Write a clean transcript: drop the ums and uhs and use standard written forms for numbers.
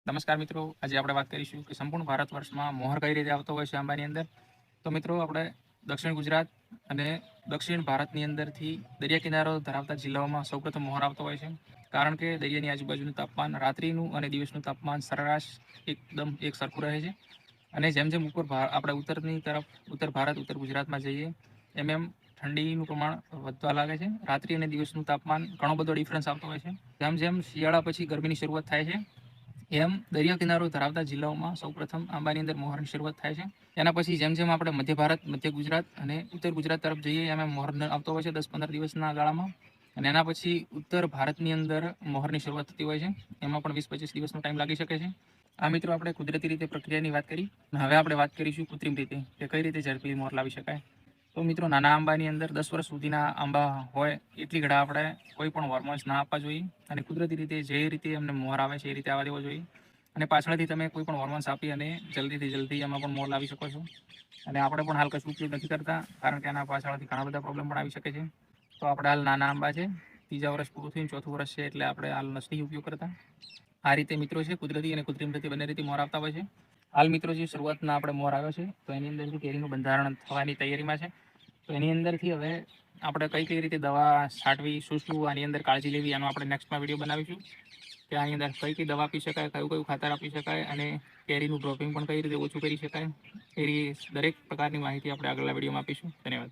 નમસ્કાર મિત્રો, આજે આપણે વાત કરીશું કે સંપૂર્ણ ભારત વર્ષમાં મોહર કઈ રીતે આવતો હોય છે આંબાની અંદર. તો મિત્રો, આપણે દક્ષિણ ગુજરાત અને દક્ષિણ ભારતની અંદરથી દરિયા કિનારો ધરાવતા જિલ્લાઓમાં સૌપ્રથમ મોહર આવતો હોય છે. કારણ કે દરિયાની આજુબાજુનું તાપમાન રાત્રિનું અને દિવસનું તાપમાન સરેરાશ એકદમ એક સરખું રહે છે. અને જેમ જેમ આપણે ઉત્તરની તરફ ઉત્તર ભારત ઉત્તર ગુજરાતમાં જઈએ એમ ઠંડીનું પ્રમાણ વધવા લાગે છે. રાત્રિ અને દિવસનું તાપમાન ઘણો બધો ડિફરન્સ આવતો હોય છે. જેમ જેમ શિયાળા પછી ગરમીની શરૂઆત થાય છે એમ દરિયા કિનારો ધરાવતા જિલ્લાઓમાં સૌપ્રથમ આંબાની અંદર મોહરની શરૂઆત થાય છે. એના પછી જેમ જેમ આપણે મધ્ય ભારત, મધ્ય ગુજરાત અને ઉત્તર ગુજરાત તરફ જઈએ એમ મોહર આવતો હોય છે 10-15 દિવસના ગાળામાં. અને એના પછી ઉત્તર ભારતની અંદર મોહરની શરૂઆત થતી હોય છે. એમાં પણ 20-25 દિવસનો ટાઈમ લાગી શકે છે. આ મિત્રો આપણે કુદરતી રીતે પ્રક્રિયાની વાત કરી. હવે આપણે વાત કરીશું કૃત્રિમ રીતે કે કઈ રીતે ઝડપી મોહર લાવી શકાય. તો મિત્રો, નાના આંબાની અંદર 10 વર્ષ સુધીના આંબા હોય એટલી ઘડા આપણે કોઈ પણ હોર્મોન્સ ના આપવા જોઈએ અને કુદરતી રીતે જે રીતે એમને મોહર આવે છે એ રીતે આવવા દેવો જોઈએ. અને પાછળથી તમે કોઈ પણ હોર્મોન્સ આપી અને જલ્દી એમાં પણ મોહર લાવી શકો છો. અને આપણે પણ હાલ કશું ઉપયોગ નથી કરતા, કારણ કે એના પાછળથી ઘણા બધા પ્રોબ્લેમ પણ આવી શકે છે. તો આપણે હાલ નાના આંબા છે, 3જા વર્ષ પૂરું થઈને 4થું વર્ષ છે, એટલે આપણે હાલ નથી ઉપયોગ કરતા. આ રીતે મિત્રો છે, કુદરતી અને કૃત્રિમ રીતે બંને રીતે મોહર આવતા હોય છે. હાલ મિત્રો જે શરૂઆતના આપણે મોહર આવ્યો છે, તો એની અંદર કેરીનું બંધારણ થવાની તૈયારીમાં છે. તો એની અંદરથી હવે આપણે કઈ રીતે દવા છાંટવી, શું આની અંદર કાળજી લેવી, આનો આપણે નેક્સ્ટમાં વિડીયો બનાવીશું કે આની અંદર કઈ દવા આપી શકાય, કયું ખાતર આપી શકાય અને કેરીનું ડ્રોપિંગ પણ કઈ રીતે ઓછું કરી શકાય. એ દરેક પ્રકારની માહિતી આપણે આગળના વિડીયોમાં આપીશું. ધન્યવાદ.